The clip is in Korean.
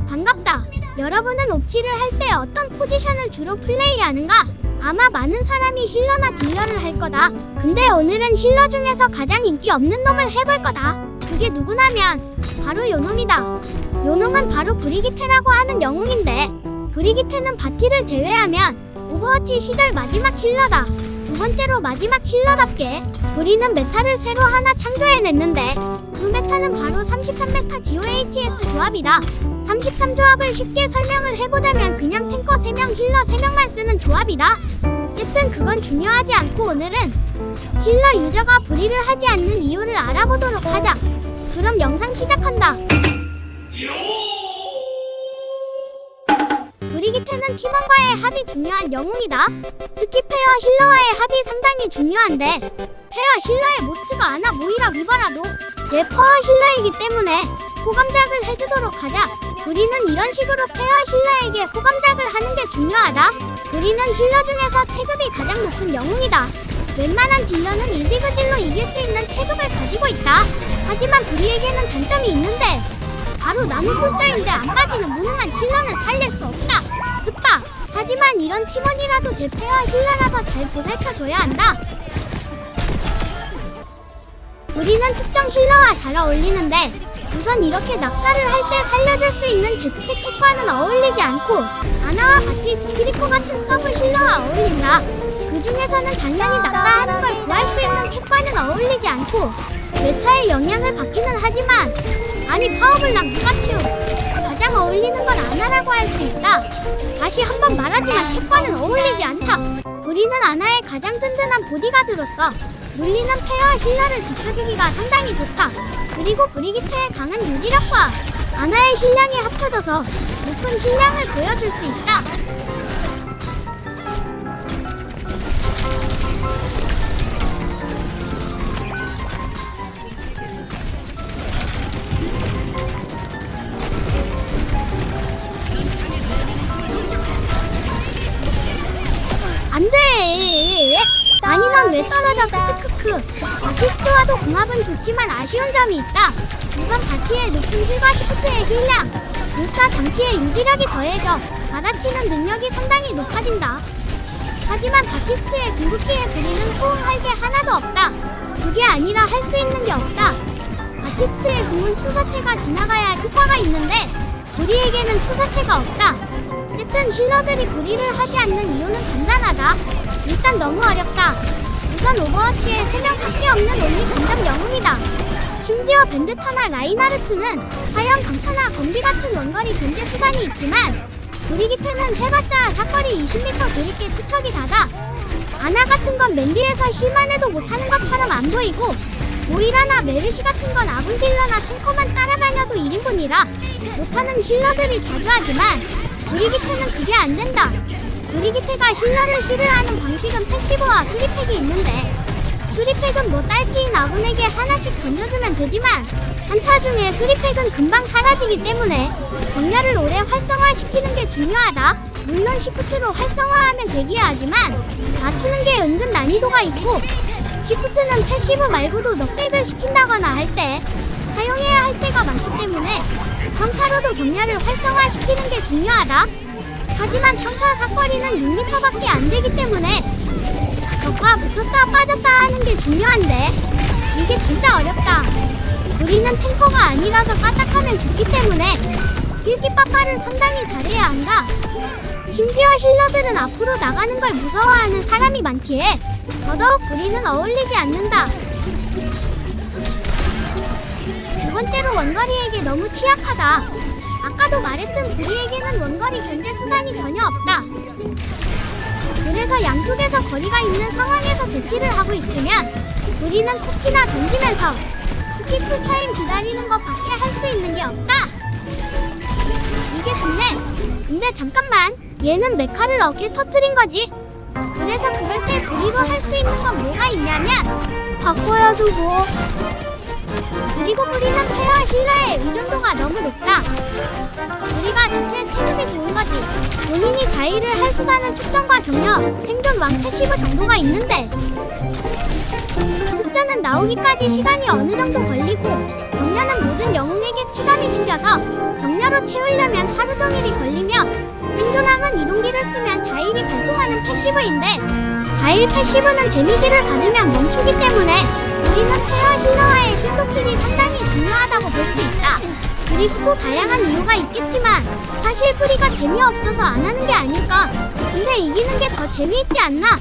반갑다. 여러분은 옵치를 할 때 어떤 포지션을 주로 플레이하는가? 아마 많은 사람이 힐러나 딜러를 할 거다. 근데 오늘은 힐러 중에서 가장 인기 없는 놈을 해볼 거다. 그게 누구냐면 바로 요놈이다. 요놈은 바로 브리기테라고 하는 영웅인데, 브리기테는 바티를 제외하면 오버워치 시절 마지막 힐러다. 두 번째로 마지막 힐러답게 브리는 메타를 새로 하나 창조해냈는데, 그 메타는 바로 33메타 GOATS 조합이다. 33조합을 쉽게 설명을 해보자면 그냥 탱커 3명, 힐러 3명만 쓰는 조합이다. 어쨌든 그건 중요하지 않고 오늘은 힐러 유저가 브리를 하지 않는 이유를 알아보도록 하자. 그럼 영상 시작한다. 브리기테는 팀원과의 합이 중요한 영웅이다. 특히 페어 힐러와의 합이 상당히 중요한데, 페어 힐러의 모스트가 아나 모이라 위버라도 내 퍼어 힐러이기 때문에 호감작을 해주도록 하자. 브리는 이런 식으로 페어 힐러에게 호감작을 하는 게 중요하다. 브리는 힐러 중에서 체급이 가장 높은 영웅이다. 웬만한 딜러는 1디그질로 이길 수 있는 체급을 가지고 있다. 하지만 브리에게는 단점이 있는데, 바로 나무 폴자인데 안 빠지는 무능한 힐러는 살릴 수 없다. 스파! 하지만 이런 팀원이라도 제 페어 힐러라서 잘 보살펴줘야 한다. 브리는 특정 힐러와 잘 어울리는데, 우선 이렇게 낙사를 할 때 살려줄 수 있는 제트팩 킥과는 어울리지 않고 아나와 바티, 스키리코 같은 서브 힐러와 어울린다. 그 중에서는 당연히 낙사하는 걸 구할 수 있는 킥과는 어울리지 않고 메타에 영향을 받기는 하지만, 아니 파워블락 무가치우 가장 어울리는 건 아나라고 할 수 있다. 다시 한번 말하지만 킥과는 어울리지 않다. 브리는 아나의 가장 든든한 보디가드로서 물리는 페어 힐러를 지켜주기가 상당히 좋다. 그리고 브리기테의 강한 유지력과 아나의 힐량이 합쳐져서 높은 힐량을 보여줄 수 있다. 안돼! 아니 넌 왜 떨어져? 크크크크. 아시스트와도 궁합은 좋지만 아쉬운 점이 있다. 우선 바티의 높은 힐과 시프트의 힐량, 불사 장치의 유지력이 더해져 받아치는 능력이 상당히 높아진다. 하지만 바티스트의 궁극기에 브리는 호응할 게 하나도 없다. 그게 아니라 할 수 있는 게 없다. 바티스트의 궁은 투사체가 지나가야 효과가 있는데, 브리에게는 투사체가 없다. 어쨌든 힐러들이 브리를 하지 않는 이유는 간단하다. 일단 너무 어렵다. 우선 오버워치에 3명밖에 없는 온리 감정 영웅이다. 심지어 벤데타나 라인하르트는 화염 강타나 검비 같은 원거리 견제 수단이 있지만, 브리기테는 해봤자 사거리 20m 드립게 투척이 닫아. 아나 같은 건 맨디에서 힐만 해도 못하는 것처럼 안 보이고, 모이라나 메르시 같은 건 아군 딜러나 탱커만 따라다녀도 1인분이라 못하는 힐러들이 자주 하지만, 브리기테는 그게 안 된다. 브리기테가 힐러를 힐을 하는 방식은 패시브와 수리팩이 있는데, 수리팩은 뭐 딸피인 아군에게 하나씩 던져주면 되지만 한타 중에 수리팩은 금방 사라지기 때문에 병렬을 오래 활성화시키는 게 중요하다. 물론 시프트로 활성화하면 되기야 하지만 맞추는 게 은근 난이도가 있고, 시프트는 패시브 말고도 넉백을 시킨다거나 할 때 사용해야 할 때가 많기 때문에 평타로도 병렬을 활성화시키는 게 중요하다. 하지만 평타 사거리는 6m밖에 안 되기 때문에 적과 붙었다 빠졌다 하는 게 중요한데, 이게 진짜 어렵다. 우리는 탱커가 아니라서 까딱하면 죽기 때문에 낄끼빠빠를 상당히 잘해야 한다. 심지어 힐러들은 앞으로 나가는 걸 무서워하는 사람이 많기에 더더욱 브리는 어울리지 않는다. 두 번째로 원거리에게 너무 취약하다. 아까도 말했던 브리에게는 원거리 견제 수단이 전혀 없다. 그래서 양쪽에서 거리가 있는 상황에서 대치를 하고 있으면 브리는 쿠키나 던지면서 쿠키 풀타임 기다리는 것밖에 할 수 있는 게 없다. 이게 좋네. 근데 잠깐만, 얘는 메카를 어깨 터뜨린 거지. 그래서 그럴 때 브리로 할 수 있는 건 뭐가 있냐면 바꿔야 두고. 그리고 브리는 페어 힐러의 의존도가 너무 높다. 브리가 전체 체력이 좋은 거지. 본인이 자의를 할 수많은 특전과 격려, 생존 왕 패시브 정도가 있는데, 특전은 나오기까지 시간이 어느 정도 걸리고 격려는 모든 영웅에게 치감이 생겨서 격려로 채우려면 하루 종일이 걸리며 생존함은 이동기를 쓰면 자일이 발동하는 패시브인데 자일 패시브는 데미지를 받으면 멈추기 때문에 우리는 페어 힐러와의 힐도킬이 상당히 중요하다고 볼 수 있다. 그리고 또 다양한 이유가 있겠지만 사실 프리가 재미없어서 안 하는 게 아닐까. 근데 이기는 게 더 재미있지 않나?